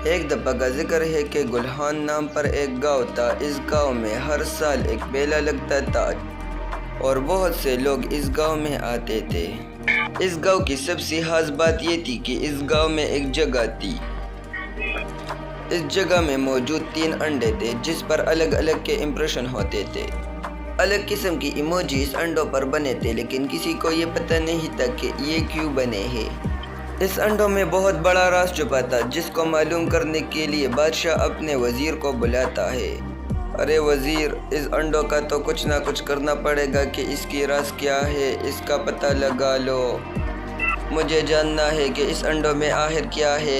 ایک دفعہ کا ذکر ہے کہ گلہان نام پر ایک گاؤں تھا۔ اس گاؤں میں ہر سال ایک میلہ لگتا تھا اور بہت سے لوگ اس گاؤں میں آتے تھے۔ اس گاؤں کی سب سے خاص بات یہ تھی کہ اس گاؤں میں ایک جگہ تھی۔ اس جگہ میں موجود 3 انڈے تھے جس پر الگ الگ کے امپریشن ہوتے تھے۔ الگ قسم کی ایموجی اس انڈوں پر بنے تھے، لیکن کسی کو یہ پتہ نہیں تھا کہ یہ کیوں بنے ہیں۔ اس انڈوں میں بہت بڑا راز چھپا تھا جس کو معلوم کرنے کے لیے بادشاہ اپنے وزیر کو بلاتا ہے۔ ارے وزیر، اس انڈوں کا تو کچھ نہ کچھ کرنا پڑے گا کہ اس کی راز کیا ہے، اس کا پتہ لگا لو۔ مجھے جاننا ہے کہ اس انڈوں میں آخر کیا ہے۔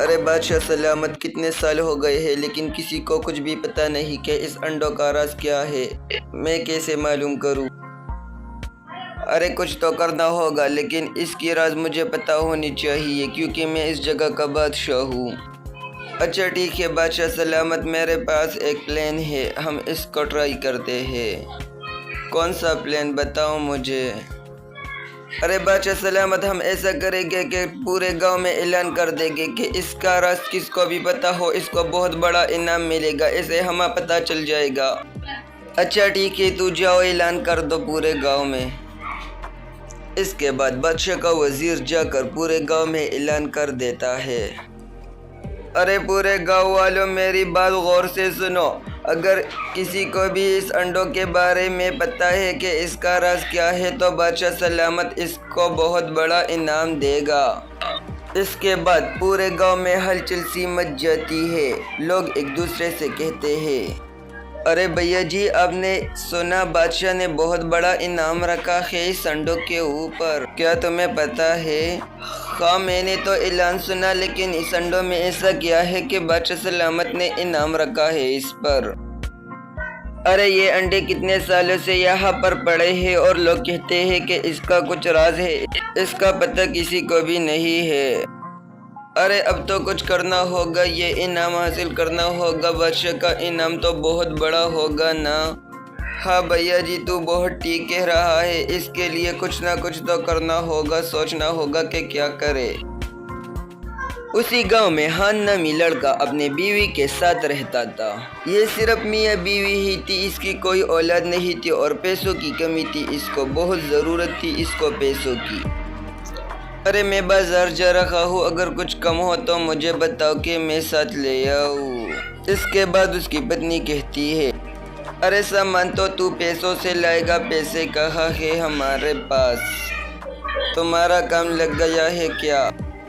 ارے بادشاہ سلامت، کتنے سال ہو گئے ہیں لیکن کسی کو کچھ بھی پتہ نہیں کہ اس انڈوں کا راز کیا ہے۔ میں کیسے معلوم کروں؟ ارے کچھ تو کرنا ہوگا، لیکن اس کی راز مجھے پتہ ہونی چاہیے کیونکہ میں اس جگہ کا بادشاہ ہوں۔ اچھا ٹھیک ہے بادشاہ سلامت، میرے پاس ایک پلان ہے، ہم اس کو ٹرائی کرتے ہیں۔ کون سا پلان؟ بتاؤ مجھے۔ ارے بادشاہ سلامت، ہم ایسا کریں گے کہ پورے گاؤں میں اعلان کر دیں گے کہ اس کا راز کس کو بھی پتہ ہو اس کو بہت بڑا انعام ملے گا، اسے ہمیں پتہ چل جائے گا۔ اچھا ٹھیک ہے، تو جاؤ اعلان کر دو پورے گاؤں میں۔ اس کے بعد بادشاہ کا وزیر جا کر پورے گاؤں میں اعلان کر دیتا ہے۔ ارے پورے گاؤں والوں، میری بات غور سے سنو۔ اگر کسی کو بھی اس انڈوں کے بارے میں پتہ ہے کہ اس کا راز کیا ہے تو بادشاہ سلامت اس کو بہت بڑا انعام دے گا۔ اس کے بعد پورے گاؤں میں ہلچل سی مچ جاتی ہے۔ لوگ ایک دوسرے سے کہتے ہیں، ارے بھیا جی، آپ نے سنا بادشاہ نے بہت بڑا انعام رکھا ہے اس انڈوں کے اوپر؟ کیا تمہیں پتہ ہے؟ ہاں میں نے تو اعلان سنا، لیکن اس انڈوں میں ایسا کیا ہے کہ بادشاہ سلامت نے انعام رکھا ہے اس پر؟ ارے یہ انڈے کتنے سالوں سے یہاں پر پڑے ہیں اور لوگ کہتے ہیں کہ اس کا کچھ راز ہے، اس کا پتہ کسی کو بھی نہیں ہے۔ ارے اب تو کچھ کرنا ہوگا، یہ انعام حاصل کرنا ہوگا، بادشاہ کا انعام تو بہت بڑا ہوگا نا۔ ہاں بھیا جی، تو بہت ٹھیک کہہ رہا ہے، اس کے لیے کچھ نہ کچھ تو کرنا ہوگا، سوچنا ہوگا کہ کیا کرے۔ اسی گاؤں میں خان نامی لڑکا اپنے بیوی کے ساتھ رہتا تھا۔ یہ صرف میاں بیوی ہی تھی، اس کی کوئی اولاد نہیں تھی اور پیسوں کی کمی تھی، اس کو بہت ضرورت تھی اس کو پیسوں کی۔ ارے میں بازار جا رہا ہوں، اگر کچھ کم ہو تو مجھے بتاؤ کہ میں ساتھ لے آؤں۔ اس کے بعد اس کی پتنی کہتی ہے، ارے سامان تو پیسوں سے لائے گا، پیسے کہاں ہے ہمارے پاس؟ تمہارا کام لگ گیا ہے کیا؟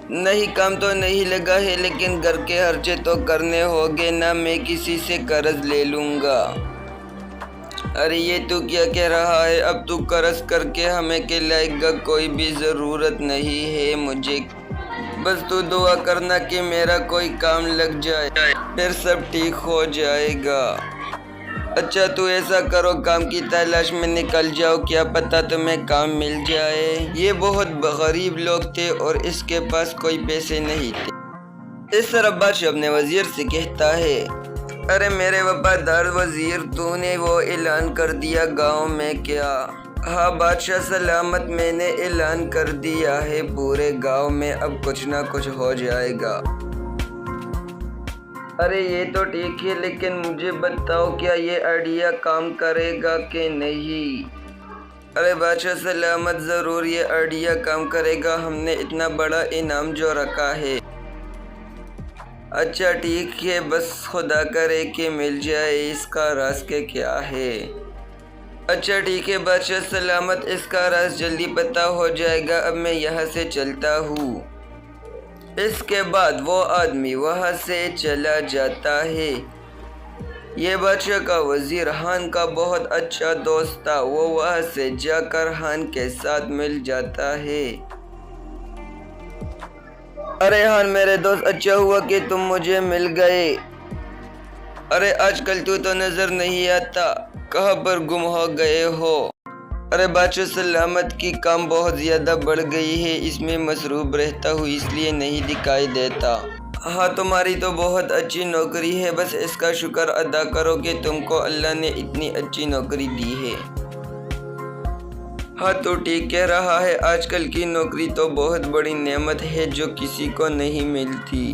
نہیں، کام تو نہیں لگا ہے، لیکن گھر کے خرچے تو کرنے ہوگے نا، میں کسی سے قرض لے لوں گا۔ ارے یہ تو کیا کہہ رہا ہے؟ اب تو قرض کر کے ہمیں کھلائے گا، کوئی بھی ضرورت نہیں ہے مجھے، بس تو دعا کرنا کہ میرا کوئی کام لگ جائے، پھر سب ٹھیک ہو جائے گا۔ اچھا تو ایسا کرو، کام کی تلاش میں نکل جاؤ، کیا پتہ تمہیں کام مل جائے۔ یہ بہت غریب لوگ تھے اور اس کے پاس کوئی پیسے نہیں تھے۔ اس طرح بادشاہ اپنے وزیر سے کہتا ہے، ارے میرے وفادار وزیر، تو نے وہ اعلان کر دیا گاؤں میں کیا؟ ہاں بادشاہ سلامت، میں نے اعلان کر دیا ہے پورے گاؤں میں، اب کچھ نہ کچھ ہو جائے گا۔ ارے یہ تو ٹھیک ہے، لیکن مجھے بتاؤ کیا یہ آئیڈیا کام کرے گا کہ نہیں؟ ارے بادشاہ سلامت، ضرور یہ آئیڈیا کام کرے گا، ہم نے اتنا بڑا انعام جو رکھا ہے۔ اچھا ٹھیک ہے، بس خدا کرے کہ مل جائے، اس کا راز کیا ہے؟ اچھا ٹھیک ہے بادشاہ سلامت، اس کا راز جلدی پتہ ہو جائے گا، اب میں یہاں سے چلتا ہوں۔ اس کے بعد وہ آدمی وہاں سے چلا جاتا ہے۔ یہ بادشاہ کا وزیر خان کا بہت اچھا دوست تھا، وہ وہاں سے جا کر خان کے ساتھ مل جاتا ہے۔ ارے خان میرے دوست، اچھا ہوا کہ تم مجھے مل گئے۔ ارے آج کل تو نظر نہیں آتا، کہاں پر گم ہو گئے ہو؟ ارے بادشاہ سلامت کی کام بہت زیادہ بڑھ گئی ہے، اس میں مصروف رہتا ہوں، اس لیے نہیں دکھائی دیتا۔ ہاں تمہاری تو بہت اچھی نوکری ہے، بس اس کا شکر ادا کرو کہ تم کو اللہ نے اتنی اچھی نوکری دی ہے۔ ہاں تو ٹھیک کہہ رہا ہے، آج کل کی نوکری تو بہت بڑی نعمت ہے جو کسی کو نہیں ملتی۔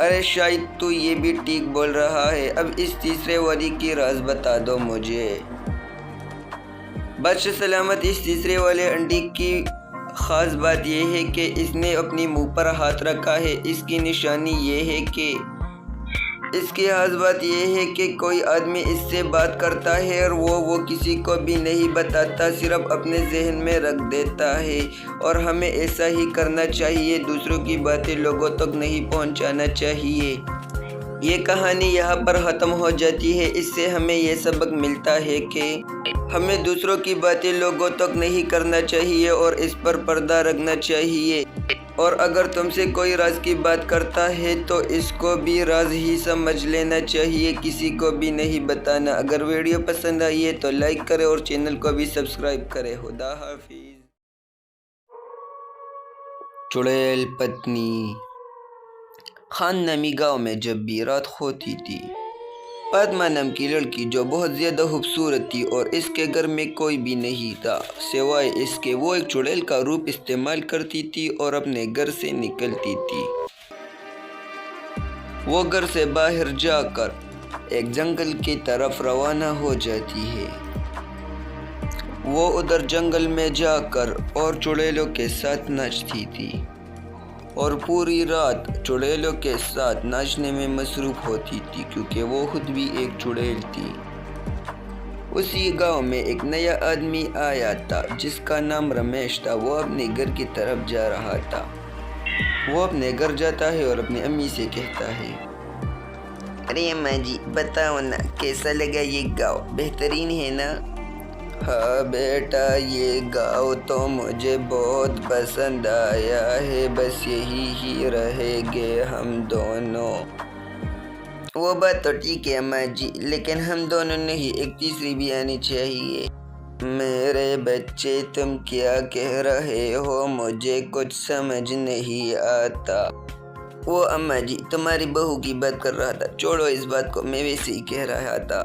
ارے شاید تو یہ بھی ٹھیک بول رہا ہے، اب اس تیسرے والی کی راز بتا دو مجھے۔ بادشاہ سلامت، اس تیسرے والے انڈے کی خاص بات یہ ہے کہ اس نے اپنی منہ پر ہاتھ رکھا ہے۔ اس کی نشانی یہ ہے کہ اس کی خاص بات یہ ہے کہ کوئی آدمی اس سے بات کرتا ہے اور وہ کسی کو بھی نہیں بتاتا، صرف اپنے ذہن میں رکھ دیتا ہے، اور ہمیں ایسا ہی کرنا چاہیے، دوسروں کی باتیں لوگوں تک نہیں پہنچانا چاہیے۔ یہ کہانی یہاں پر ختم ہو جاتی ہے۔ اس سے ہمیں یہ سبق ملتا ہے کہ ہمیں دوسروں کی باتیں لوگوں تک نہیں کرنا چاہیے اور اس پر پردہ رکھنا چاہیے، اور اگر تم سے کوئی راز کی بات کرتا ہے تو اس کو بھی راز ہی سمجھ لینا چاہیے، کسی کو بھی نہیں بتانا۔ اگر ویڈیو پسند آئی ہے تو لائک کرے اور چینل کو بھی سبسکرائب کرے۔ خدا حافظ۔ چڑیل پتنی۔ خان نامی گاؤں میں جب بھی رات ہوتی تھی، پادما نام کی لڑکی جو بہت زیادہ خوبصورت تھی اور اس کے گھر میں کوئی بھی نہیں تھا سوائے اس کے، وہ ایک چڑیل کا روپ استعمال کرتی تھی اور اپنے گھر سے نکلتی تھی۔ وہ گھر سے باہر جا کر ایک جنگل کی طرف روانہ ہو جاتی ہے۔ وہ ادھر جنگل میں جا کر اور چڑیلوں کے ساتھ ناچتی تھی اور پوری رات چڑیلوں کے ساتھ ناچنے میں مصروف ہوتی تھی، کیونکہ وہ خود بھی ایک چڑیل تھی۔ اسی گاؤں میں ایک نیا آدمی آیا تھا جس کا نام رمیش تھا۔ وہ اپنے گھر کی طرف جا رہا تھا۔ وہ اپنے گھر جاتا ہے اور اپنی امی سے کہتا ہے، ارے اماں جی بتاؤ نا، کیسا لگا یہ گاؤں؟ بہترین ہے نا؟ ہاں بیٹا، یہ گاؤں تو مجھے بہت پسند آیا ہے، بس یہی ہی رہیں گے ہم دونوں۔ وہ بات تو ٹھیک ہے اماں جی، لیکن ہم دونوں نہیں، ایک تیسری بھی آنی چاہیے۔ میرے بچے تم کیا کہہ رہے ہو؟ مجھے کچھ سمجھ نہیں آتا۔ وہ اماں جی تمہاری بہو کی بات کر رہا تھا، چھوڑو اس بات کو، میں ویسے ہی کہہ رہا تھا۔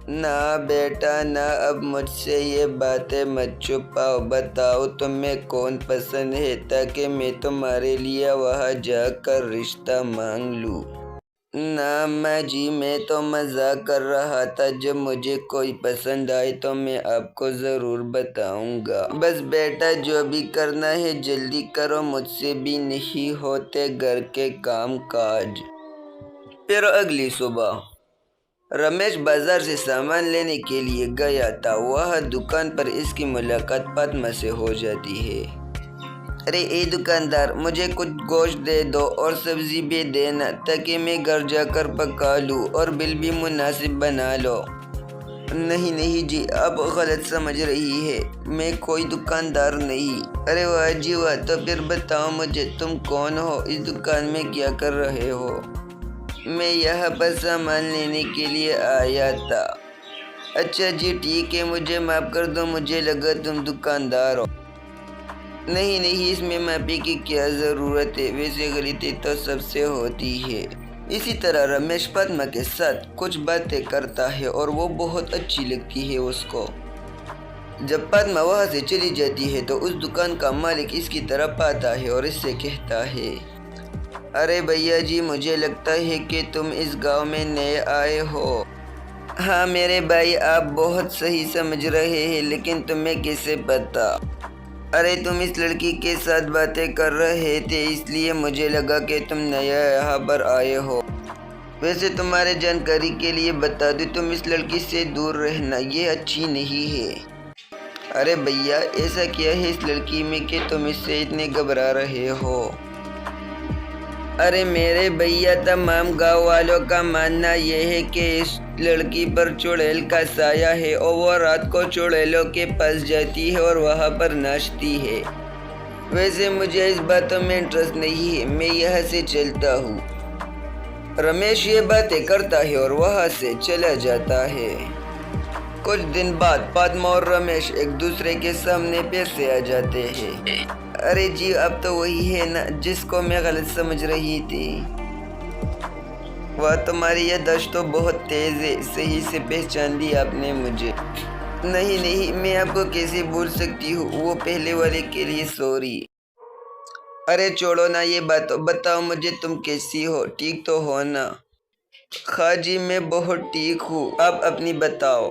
نہ بیٹا نہ، اب مجھ سے یہ باتیں مت چھپاؤ، بتاؤ تمہیں کون پسند ہے تاکہ میں تمہارے لیے وہاں جا کر رشتہ مانگ لوں۔ نہ اماں جی، میں تو مزاق کر رہا تھا، جب مجھے کوئی پسند آئے تو میں آپ کو ضرور بتاؤں گا۔ بس بیٹا جو بھی کرنا ہے جلدی کرو، مجھ سے بھی نہیں ہوتے گھر کے کام کاج۔ پھر اگلی صبح رمیش بازار سے سامان لینے کے لیے گیا تھا۔ وہاں دکان پر اس کی ملاقات پادما سے ہو جاتی ہے۔ ارے اے دکاندار، مجھے کچھ گوشت دے دو اور سبزی بھی دینا تاکہ میں گھر جا کر پکا لوں، اور بل بھی مناسب بنا لو۔ نہیں جی، آپ غلط سمجھ رہی ہے، میں کوئی دکاندار نہیں۔ ارے واہ جی واہ، تو پھر بتاؤ مجھے تم کون ہو، اس دکان میں کیا کر رہے ہو؟ میں یہاں پر سامان لینے کے لیے آیا تھا۔ اچھا جی ٹھیک ہے، مجھے معاف کر دو، مجھے لگا تم دکاندار ہو۔ نہیں، اس میں معافی کی کیا ضرورت ہے، ویسے غلطی تو سب سے ہوتی ہے۔ اسی طرح رمیش پادما کے ساتھ کچھ باتیں کرتا ہے اور وہ بہت اچھی لگتی ہے اس کو۔ جب پادما وہاں سے چلی جاتی ہے تو اس دکان کا مالک اس کی طرف آتا ہے اور اس سے کہتا ہے، ارے بھیا جی، مجھے لگتا ہے کہ تم اس گاؤں میں نئے آئے ہو۔ ہاں میرے بھائی، آپ بہت صحیح سمجھ رہے ہیں، لیکن تمہیں کیسے پتا؟ ارے تم اس لڑکی کے ساتھ باتیں کر رہے تھے، اس لیے مجھے لگا کہ تم نیا یہاں پر آئے ہو۔ ویسے تمہارے جانکاری کے لیے بتا دوں، تم اس لڑکی سے دور رہنا، یہ اچھی نہیں ہے۔ ارے بھیا، ایسا کیا ہے اس لڑکی میں کہ تم اس سے اتنے گھبرا رہے ہو؟ ارے میرے بھیا، تمام گاؤں والوں کا ماننا یہ ہے کہ اس لڑکی پر چڑیل کا سایہ ہے اور وہ رات کو چڑیلوں کے پاس جاتی ہے اور وہاں پر ناچتی ہے۔ ویسے مجھے اس باتوں میں انٹرسٹ نہیں ہے، میں یہاں سے چلتا ہوں۔ رمیش یہ باتیں کرتا ہے اور وہاں سے چلا جاتا ہے۔ کچھ دن بعد پادما اور رمیش ایک دوسرے کے سامنے پھر سے آ جاتے ہیں۔ ارے جی، اب تو وہی ہے نا جس کو میں غلط سمجھ رہی تھی۔ واہ، تمہاری یادداشت تو بہت تیز ہے، صحیح سے پہچان لی آپ نے مجھے۔ نہیں، میں آپ کو کیسے بھول سکتی ہوں، وہ پہلے والے کے لیے سوری۔ ارے چھوڑو نا یہ بات، بتاؤ مجھے تم کیسی ہو، ٹھیک تو ہو نا؟ خواہ جی میں بہت ٹھیک ہوں، آپ اپنی بتاؤ۔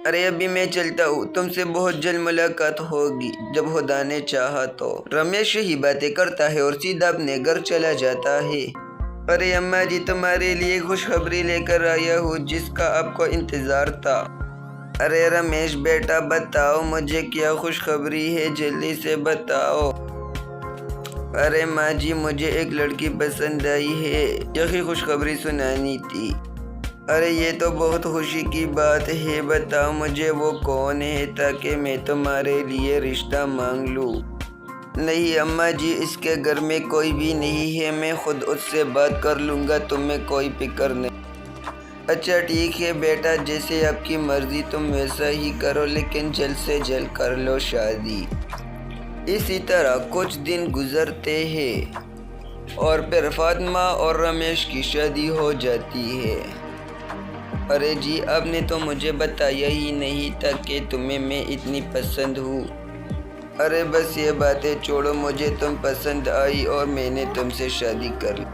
ارے ابھی میں چلتا ہوں، تم سے بہت جلد ملاقات ہوگی جب خدا نے چاہا تو۔ رمیش یہی باتیں کرتا ہے اور سیدھا اپنے گھر چلا جاتا ہے۔ ارے اماں جی، تمہارے لیے خوشخبری لے کر آیا ہوں جس کا آپ کو انتظار تھا۔ ارے رمیش بیٹا، بتاؤ مجھے کیا خوشخبری ہے، جلدی سے بتاؤ۔ ارے ماں جی، مجھے ایک لڑکی پسند آئی ہے، یہی خوشخبری سنانی تھی۔ ارے یہ تو بہت خوشی کی بات ہے، بتاؤ مجھے وہ کون ہے تاکہ میں تمہارے لیے رشتہ مانگ لوں۔ نہیں اماں جی، اس کے گھر میں کوئی بھی نہیں ہے، میں خود اس سے بات کر لوں گا، تمہیں کوئی فکر نہیں۔ اچھا ٹھیک ہے بیٹا، جیسے آپ کی مرضی، تم ویسا ہی کرو، لیکن جلد سے جلد کر لو شادی۔ اسی طرح کچھ دن گزرتے ہیں اور پھر فاطمہ اور رمیش کی شادی ہو جاتی ہے۔ ارے جی، آپ نے تو مجھے بتایا ہی نہیں تھا کہ تمہیں میں اتنی پسند ہوں۔ ارے بس یہ باتیں چھوڑو، مجھے تم پسند آئی اور میں نے تم سے شادی کر لی۔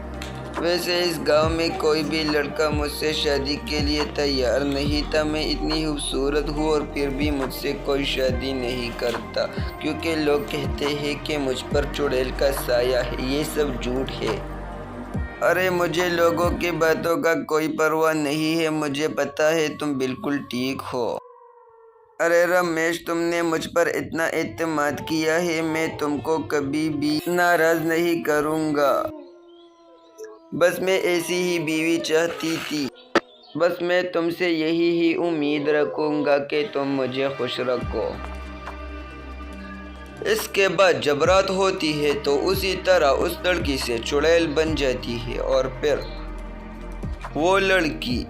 ویسے اس گاؤں میں کوئی بھی لڑکا مجھ سے شادی کے لیے تیار نہیں تھا، میں اتنی خوبصورت ہوں اور پھر بھی مجھ سے کوئی شادی نہیں کرتا، کیونکہ لوگ کہتے ہیں کہ مجھ پر چڑیل کا سایہ ہے، یہ سب جھوٹ ہے۔ ارے مجھے لوگوں کی باتوں کا کوئی پرواہ نہیں ہے، مجھے پتا ہے تم بالکل ٹھیک ہو۔ ارے رمیش، تم نے مجھ پر اتنا اعتماد کیا ہے، میں تم کو کبھی بھی ناراض نہیں کروں گا۔ بس میں ایسی ہی بیوی چاہتی تھی، بس میں تم سے یہی ہی امید رکھوں گا کہ تم مجھے خوش رکھو۔ اس کے بعد جب رات ہوتی ہے تو اسی طرح اس لڑکی سے چڑیل بن جاتی ہے اور پھر وہ لڑکی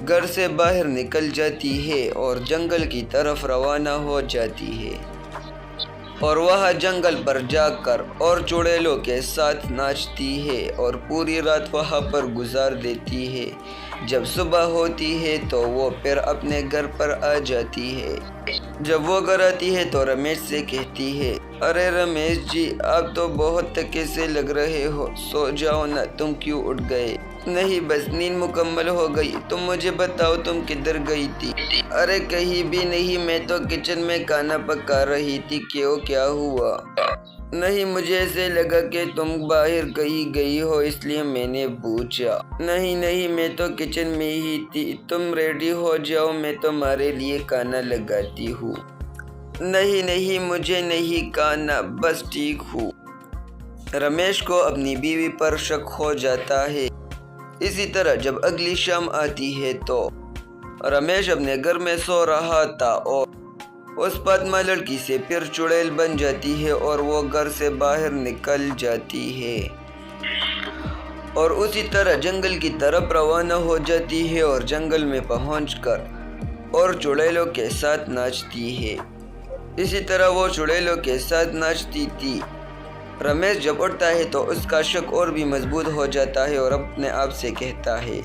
گھر سے باہر نکل جاتی ہے اور جنگل کی طرف روانہ ہو جاتی ہے، اور وہاں جنگل پر جا کر اور چڑیلوں کے ساتھ ناچتی ہے اور پوری رات وہاں پر گزار دیتی ہے۔ جب صبح ہوتی ہے تو وہ پھر اپنے گھر پر آ جاتی ہے۔ جب وہ گھر آتی ہے تو رمیش سے کہتی ہے، ارے رمیش جی، آپ تو بہت تھکے سے لگ رہے ہو، سو جاؤ نا، تم کیوں اٹھ گئے؟ نہیں، بس نیند مکمل ہو گئی، تم مجھے بتاؤ تم کدھر گئی تھی؟ ارے کہیں بھی نہیں، میں تو کچن میں کھانا پکا رہی تھی، کیوں، کیا ہوا؟ نہیں، مجھے ایسے لگا کہ تم باہر کہیں گئی ہو، اس لیے میں نے پوچھا۔ نہیں، میں تو کچن میں ہی تھی، تم ریڈی ہو جاؤ، میں تمہارے لیے کھانا لگاتی ہوں۔ نہیں، مجھے نہیں کھانا، بس ٹھیک ہوں۔ رمیش کو اپنی بیوی پر شک ہو جاتا ہے۔ اسی طرح جب اگلی شام آتی ہے تو رمیش اپنے گھر میں سو رہا تھا اور اس فاطمہ لڑکی سے پھر چڑیل بن جاتی ہے اور وہ گھر سے باہر نکل جاتی ہے اور اسی طرح جنگل کی طرف روانہ ہو جاتی ہے اور جنگل میں پہنچ کر اور چڑیلوں کے ساتھ ناچتی ہے۔ اسی طرح وہ چڑیلوں کے ساتھ ناچتی تھی۔ رمیش جب اٹھتا ہے تو اس کا شک اور بھی مضبوط ہو جاتا ہے اور اپنے آپ سے کہتا ہے،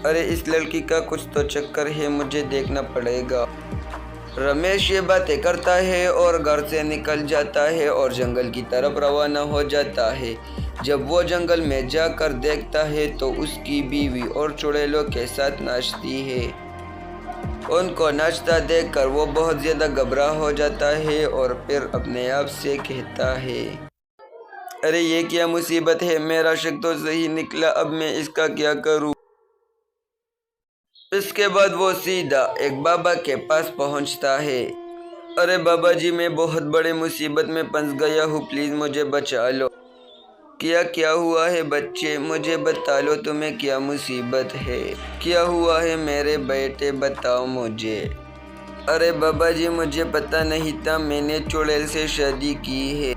ارے اس لڑکی کا کچھ تو چکر ہے، مجھے دیکھنا پڑے گا۔ رمیش یہ باتیں کرتا ہے اور گھر سے نکل جاتا ہے اور جنگل کی طرف روانہ ہو جاتا ہے۔ جب وہ جنگل میں جا کر دیکھتا ہے تو اس کی بیوی اور چڑیلوں کے ساتھ ناچتی ہے۔ ان کو ناچتا دیکھ کر وہ بہت زیادہ گھبراہ ہو جاتا ہے اور پھر اپنے آپ سے کہتا ہے، ارے یہ کیا مصیبت ہے، میرا شک تو صحیح نکلا، اب میں اس کا کیا کروں؟ اس کے بعد وہ سیدھا ایک بابا کے پاس پہنچتا ہے۔ ارے بابا جی، میں بہت بڑے مصیبت میں پھنس گیا ہوں، پلیز مجھے بچا لو۔ کیا ہوا ہے بچے، مجھے بتا لو، تمہیں کیا مصیبت ہے؟ کیا ہوا ہے میرے بیٹے، بتاؤ مجھے۔ ارے بابا جی، مجھے پتا نہیں تھا، میں نے چڑیل سے شادی کی ہے۔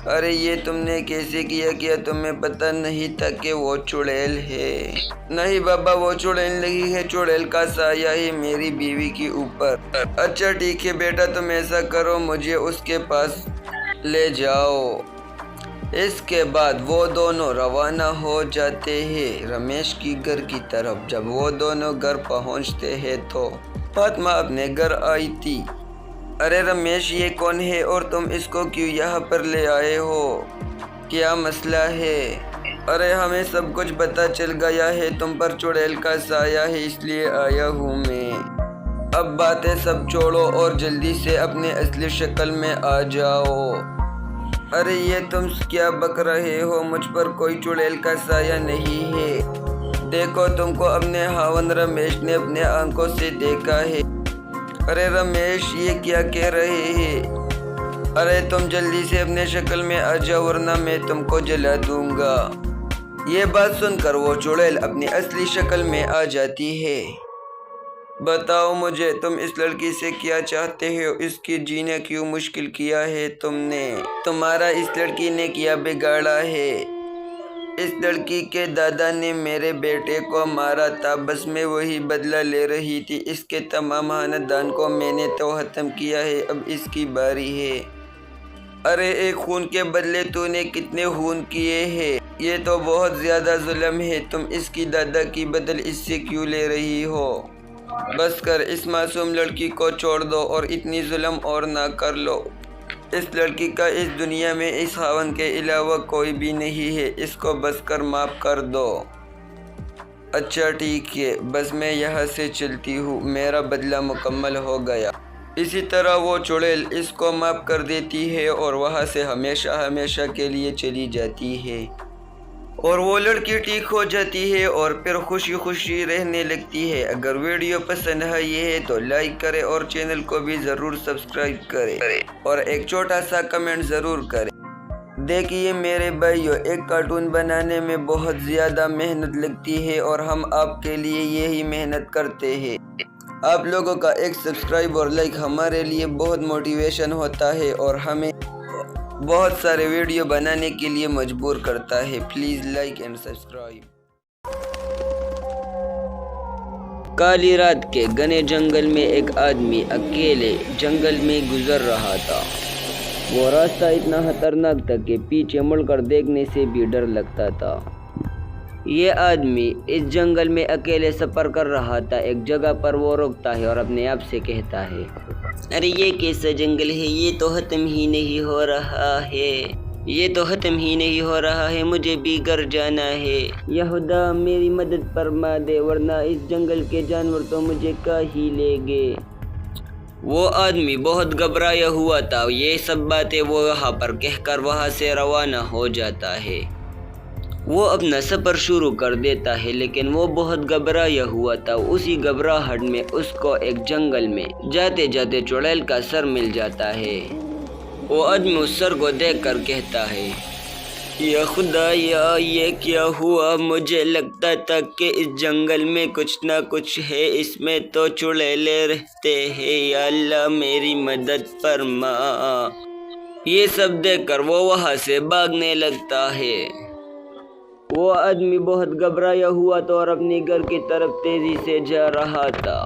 ارے یہ تم نے کیسے کیا تمہیں پتہ نہیں تھا کہ وہ چڑیل ہے؟ نہیں بابا، وہ چڑیل نہیں ہے، چڑیل کا سایہ ہے میری بیوی کے اوپر۔ اچھا ٹھیک ہے بیٹا، تم ایسا کرو، مجھے اس کے پاس لے جاؤ۔ اس کے بعد وہ دونوں روانہ ہو جاتے ہیں رمیش کی گھر کی طرف۔ جب وہ دونوں گھر پہنچتے ہیں تو فاطمہ اپنے گھر آئی تھی۔ ارے رمیش، یہ کون ہے اور تم اس کو کیوں یہاں پر لے آئے ہو؟ کیا مسئلہ ہے؟ ارے ہمیں سب کچھ پتہ چل گیا ہے، تم پر چڑیل کا سایہ ہے، اس لیے آیا ہوں میں۔ اب باتیں سب چھوڑو اور جلدی سے اپنے اصلی شکل میں آ جاؤ۔ ارے یہ تم کیا بک رہے ہو؟ مجھ پر کوئی چڑیل کا سایہ نہیں ہے۔ دیکھو، تم کو اپنے خاوند رمیش نے اپنے آنکھوں سے دیکھا ہے۔ ارے رمیش، یہ کیا کہہ رہے ہیں؟ ارے تم جلدی سے اپنے شکل میں آ جاؤ ورنہ میں تم کو جلا دوں گا۔ یہ بات سن کر وہ چڑیل اپنی اصلی شکل میں آ جاتی ہے۔ بتاؤ مجھے، تم اس لڑکی سے کیا چاہتے ہو؟ اس کی جینا کیوں مشکل کیا ہے تم نے؟ تمہارا اس لڑکی نے کیا بگاڑا ہے؟ اس لڑکی کے دادا نے میرے بیٹے کو مارا تھا، بس میں وہی بدلہ لے رہی تھی۔ اس کے تمام خاندان کو میں نے تو ختم کیا ہے، اب اس کی باری ہے۔ ارے ایک خون کے بدلے تو نے کتنے خون کیے ہیں؟ یہ تو بہت زیادہ ظلم ہے۔ تم اس کی دادا کی بدل اس سے کیوں لے رہی ہو؟ بس کر، اس معصوم لڑکی کو چھوڑ دو اور اتنی ظلم اور نہ کر لو۔ اس لڑکی کا اس دنیا میں اس خاوند کے علاوہ کوئی بھی نہیں ہے، اس کو بس کر معاف کر دو۔ اچھا ٹھیک ہے، بس میں یہاں سے چلتی ہوں، میرا بدلہ مکمل ہو گیا۔ اسی طرح وہ چڑیل اس کو معاف کر دیتی ہے اور وہاں سے ہمیشہ ہمیشہ کے لیے چلی جاتی ہے، اور وہ لڑکی ٹھیک ہو جاتی ہے اور پھر خوشی خوشی رہنے لگتی ہے۔ اگر ویڈیو پسند آئی ہے تو لائک کرے اور چینل کو بھی ضرور سبسکرائب کرے اور ایک چھوٹا سا کمنٹ ضرور کرے۔ دیکھیے میرے بھائیو، ایک کارٹون بنانے میں بہت زیادہ محنت لگتی ہے اور ہم آپ کے لیے یہی محنت کرتے ہیں۔ آپ لوگوں کا ایک سبسکرائب اور لائک ہمارے لیے بہت موٹیویشن ہوتا ہے اور ہمیں بہت سارے ویڈیو بنانے کے لیے مجبور کرتا ہے۔ Please like and subscribe. کالی رات کے گھنے جنگل میں ایک آدمی اکیلے جنگل میں گزر رہا تھا۔ وہ راستہ اتنا خطرناک تھا کہ پیچھے مڑ کر دیکھنے سے بھی ڈر لگتا تھا۔ یہ آدمی اس جنگل میں اکیلے سفر کر رہا تھا۔ ایک جگہ پر وہ رکتا ہے اور اپنے آپ سے کہتا ہے، ارے یہ کیسا جنگل ہے؟ یہ تو ختم ہی نہیں ہو رہا ہے، یہ تو ختم ہی نہیں ہو رہا ہے، مجھے بھی گھر جانا ہے۔ یا خدا میری مدد فرما دے، ورنہ اس جنگل کے جانور تو مجھے کھا ہی لیں گے۔ وہ آدمی بہت گھبرایا ہوا تھا۔ یہ سب باتیں وہ وہاں پر کہہ کر وہاں سے روانہ ہو جاتا ہے۔ وہ اپنا سفر شروع کر دیتا ہے، لیکن وہ بہت گھبرایا ہوا تھا۔ اسی گھبراہٹ میں اس کو ایک جنگل میں جاتے جاتے چڑیل کا سر مل جاتا ہے۔ وہ آدمی اس سر کو دیکھ کر کہتا ہے، یا خدا، یہ کیا ہوا؟ مجھے لگتا تھا کہ اس جنگل میں کچھ نہ کچھ ہے، اس میں تو چڑیلیں رہتے ہیں، یا اللہ میری مدد فرما۔ یہ سب دیکھ کر وہ وہاں سے بھاگنے لگتا ہے۔ وہ آدمی بہت گھبرایا ہوا تھا اور اپنے گھر کی طرف تیزی سے جا رہا تھا۔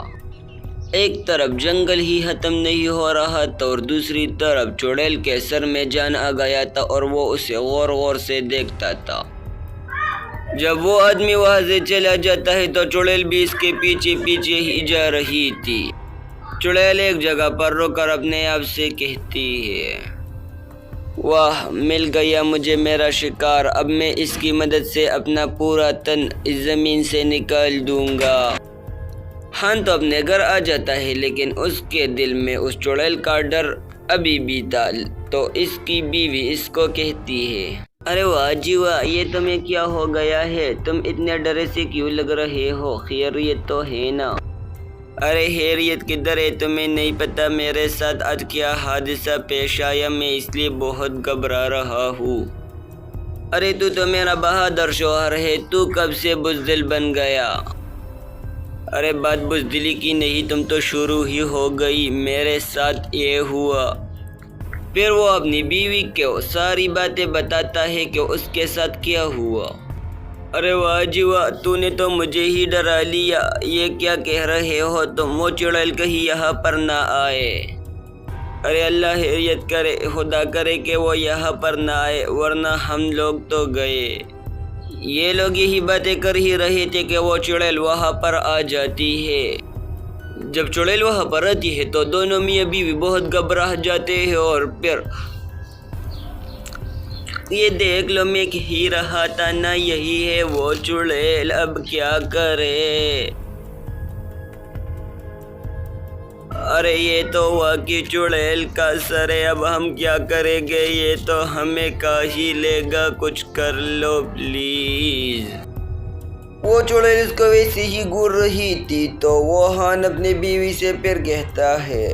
ایک طرف جنگل ہی ختم نہیں ہو رہا تھا اور دوسری طرف چڑیل کے سر میں جان آ گیا تھا اور وہ اسے غور غور سے دیکھتا تھا۔ جب وہ آدمی وہاں سے چلا جاتا ہے تو چڑیل بھی اس کے پیچھے پیچھے ہی جا رہی تھی۔ چڑیل ایک جگہ پر رک کر اپنے آپ سے کہتی ہے، واہ، مل گیا مجھے میرا شکار، اب میں اس کی مدد سے اپنا پورا تن اس زمین سے نکال دوں گا۔ ہاں تو اپنے گھر آ جاتا ہے، لیکن اس کے دل میں اس چڑیل کا ڈر ابھی بھی تھا۔ تو اس کی بیوی اس کو کہتی ہے، ارے واہ جی واہ، یہ تمہیں کیا ہو گیا ہے؟ تم اتنے ڈرے سے کیوں لگ رہے ہو؟ خیریت تو ہے نا؟ ارے خیریت کدھر ہے؟ تمہیں نہیں پتا میرے ساتھ آج کیا حادثہ پیش آیا؟ میں اس لیے بہت گھبرا رہا ہوں۔ ارے تو میرا بہادر شوہر ہے، تو کب سے بزدل بن گیا؟ ارے بات بزدلی کی نہیں، تم تو شروع ہی ہو گئی، میرے ساتھ یہ ہوا۔ پھر وہ اپنی بیوی کو ساری باتیں بتاتا ہے کہ اس کے ساتھ کیا ہوا۔ ارے واہ جی واہ، تو نے تو مجھے ہی ڈرا لیا، یہ کیا کہہ رہے ہو تم؟ وہ چڑیل کہیں یہاں پر نہ آئے۔ ارے اللہ خیریت کرے، خدا کرے کہ وہ یہاں پر نہ آئے، ورنہ ہم لوگ تو گئے۔ یہ لوگ یہی باتیں کر ہی رہے تھے کہ وہ چڑیل وہاں پر آ جاتی ہے۔ جب چڑیل وہاں پر آتی ہے تو دونوں میاں بیوی بہت گھبرا جاتے ہیں اور پھر یہ دیکھ لو میں کہہ ہی رہا تھا نا یہی ہے وہ چڑیل، اب کیا کرے؟ ارے یہ تو واقعی چڑیل کا سر ہے، اب ہم کیا کریں گے؟ یہ تو ہمیں کھا ہی لے گا، کچھ کر لو پلیز۔ وہ چڑیل اس کو ویسے ہی گور رہی تھی تو وہ ہان اپنی بیوی سے پھر کہتا ہے،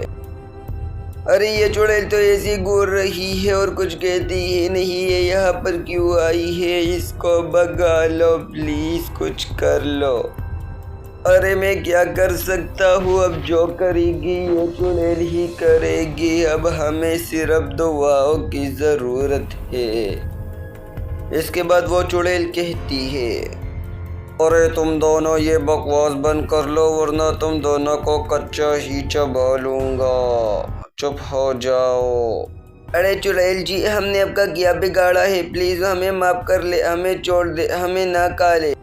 ارے یہ چڑیل تو ایسی گور رہی ہے اور کچھ کہتی ہی نہیں ہے، یہاں پر کیوں آئی ہے؟ اس کو بھگا لو پلیز، کچھ کر لو۔ ارے میں کیا کر سکتا ہوں، اب جو کرے گی یہ چڑیل ہی کرے گی، اب ہمیں صرف دعاؤں کی ضرورت ہے۔ اس کے بعد وہ چڑیل کہتی ہے، ارے تم دونوں یہ بکواس بند کر لو ورنہ تم دونوں کو کچا ہی چبا لوں گا، چپ ہو جاؤ۔ ارے چڑیل جی، ہم نے آپ کا کیا بگاڑا ہے؟ پلیز ہمیں معاف کر لے، ہمیں چھوڑ دے، ہمیں نہ کھا لے۔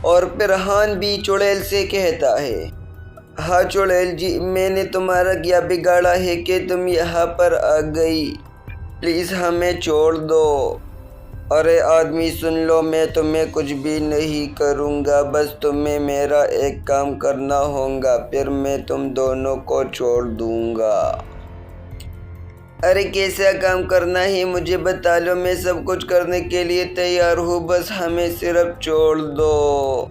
اور پھر ہان بھی چڑیل سے کہتا ہے، ہاں چڑیل جی، میں نے تمہارا کیا بگاڑا ہے کہ تم یہاں پر آ گئی؟ پلیز ہمیں چھوڑ دو۔ ارے آدمی سن لو، میں تمہیں کچھ بھی نہیں کروں گا، بس تمہیں میرا ایک کام کرنا ہوگا، پھر میں تم دونوں کو چھوڑ دوں گا۔ ارے کیسا کام کرنا ہے مجھے بتا لو، میں سب کچھ کرنے کے لیے تیار ہوں، بس ہمیں صرف چھوڑ دو۔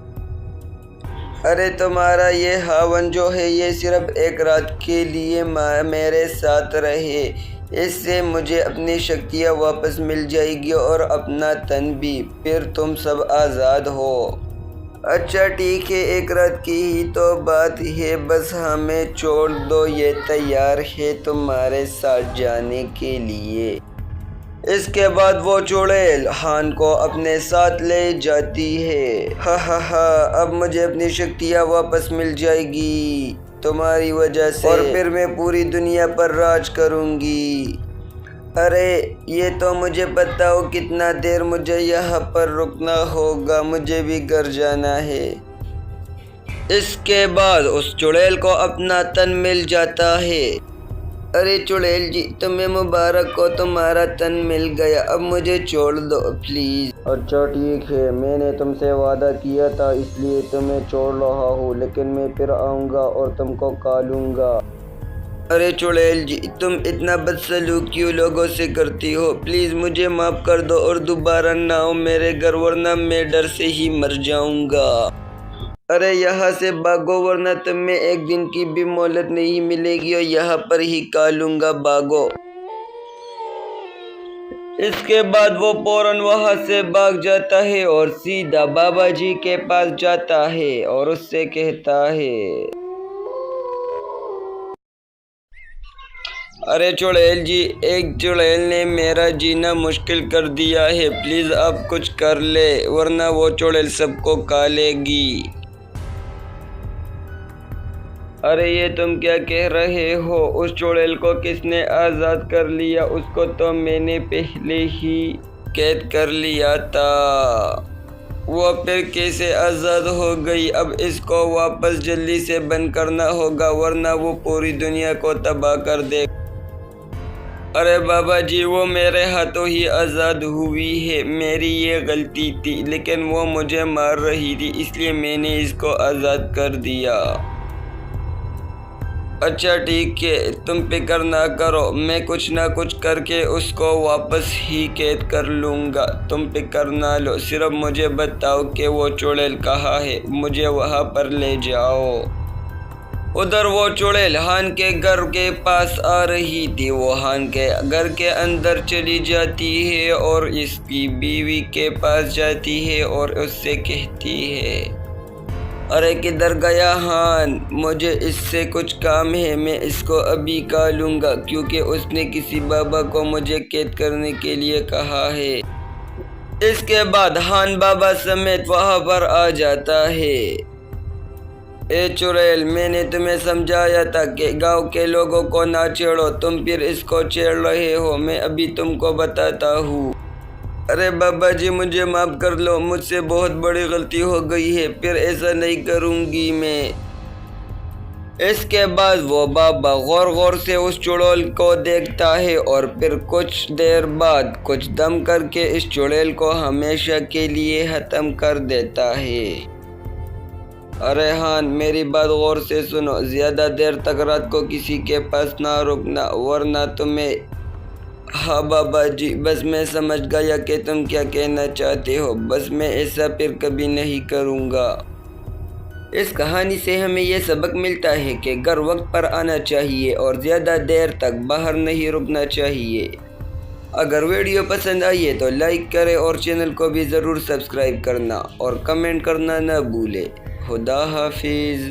ارے تمہارا یہ ہاون جو ہے یہ صرف ایک رات کے لیے میرے ساتھ رہے، اس سے مجھے اپنی شکتیاں واپس مل جائے گی اور اپنا تن بھی، پھر تم سب آزاد ہو۔ اچھا ٹھیک ہے، ایک رات کی ہی تو بات ہے، بس ہمیں چھوڑ دو، یہ تیار ہے تمہارے ساتھ جانے کے لیے۔ اس کے بعد وہ چڑیل ہان کو اپنے ساتھ لے جاتی ہے۔ ہاں ہاں ہاں، اب مجھے اپنی شکتیاں واپس مل جائے گی تمہاری وجہ سے، اور پھر میں پوری دنیا پر راج کروں گی۔ ارے یہ تو مجھے پتہ ہو کتنا دیر مجھے یہاں پر رکنا ہوگا، مجھے بھی گھر جانا ہے۔ اس کے بعد اس چڑیل کو اپنا تن مل جاتا ہے۔ ارے چڑیل جی، تمہیں مبارک ہو، تمہارا تن مل گیا، اب مجھے چھوڑ دو پلیز۔ اچھا ٹھیک ہے، میں نے تم سے وعدہ کیا تھا اس لیے تمہیں چھوڑ رہا ہوں، لیکن میں پھر آؤں گا اور تم کو کھا لوں گا۔ ارے چڑیل جی، تم اتنا بدسلوک کیوں لوگوں سے کرتی ہو؟ پلیز مجھے معاف کر دو اور دوبارہ نہ آؤ میرے گھر، ورنہ میں ڈر سے ہی مر جاؤں گا۔ ارے یہاں سے بھاگو ورنہ تمہیں ایک دن کی بھی مہلت نہیں ملے گی اور یہاں پر ہی کھا لوں گا، بھاگو۔ اس کے بعد وہ فوراً وہاں سے بھاگ جاتا ہے اور سیدھا بابا جی کے پاس جاتا ہے اور اس سے کہتا ہے، ارے چڑیل جی، ایک چڑیل نے میرا جینا مشکل کر دیا ہے، پلیز آپ کچھ کر لے ورنہ وہ چڑیل سب کو کھا لے گی۔ ارے یہ تم کیا کہہ رہے ہو؟ اس چڑیل کو کس نے آزاد کر لیا؟ اس کو تو میں نے پہلے ہی قید کر لیا تھا، وہ پھر کیسے آزاد ہو گئی؟ اب اس کو واپس جلدی سے بند کرنا ہوگا ورنہ وہ پوری دنیا کو تباہ کر دے گا۔ ارے بابا جی، وہ میرے ہاتھوں ہی آزاد ہوئی ہے، میری یہ غلطی تھی، لیکن وہ مجھے مار رہی تھی اس لیے میں نے اس کو آزاد کر دیا۔ اچھا ٹھیک ہے، تم فکر نہ کرو، میں کچھ نہ کچھ کر کے اس کو واپس ہی قید کر لوں گا، تم فکر نہ لو، صرف مجھے بتاؤ کہ وہ چڑیل کہاں ہے، مجھے وہاں پر لے جاؤ۔ ادھر وہ چڑیل ہان کے گھر کے پاس آ رہی تھی، وہ ہان کے گھر کے اندر چلی جاتی ہے اور اس کی بیوی کے پاس جاتی ہے اور اس سے کہتی ہے، ارے کدھر گیا ہان؟ مجھے اس سے کچھ کام ہے، میں اس کو ابھی کھا لوں گا کیونکہ اس نے کسی بابا کو مجھے قید کرنے کے لیے کہا ہے۔ اس کے بعد ہان بابا سمیت وہاں پر آ جاتا ہے۔ اے چڑیل، میں نے تمہیں سمجھایا تھا کہ گاؤں کے لوگوں کو نہ چھیڑو، تم پھر اس کو چھیڑ رہے ہو، میں ابھی تم کو بتاتا ہوں۔ ارے بابا جی، مجھے معاف کر لو، مجھ سے بہت بڑی غلطی ہو گئی ہے، پھر ایسا نہیں کروں گی میں۔ اس کے بعد وہ بابا غور غور سے اس چڑیل کو دیکھتا ہے اور پھر کچھ دیر بعد کچھ دم کر کے اس چڑیل کو ہمیشہ کے لیے ختم کر دیتا ہے۔ ریحان میری بات غور سے سنو، زیادہ دیر تک رات کو کسی کے پاس نہ رکنا ورنہ تمہیں… ہاں بابا جی، بس میں سمجھ گیا کہ تم کیا کہنا چاہتے ہو، بس میں ایسا پھر کبھی نہیں کروں گا۔ اس کہانی سے ہمیں یہ سبق ملتا ہے کہ گھر وقت پر آنا چاہیے اور زیادہ دیر تک باہر نہیں رکنا چاہیے۔ اگر ویڈیو پسند آئی ہے تو لائک کریں اور چینل کو بھی ضرور سبسکرائب کرنا اور کمنٹ کرنا نہ بھولیں۔ خدا حافظ۔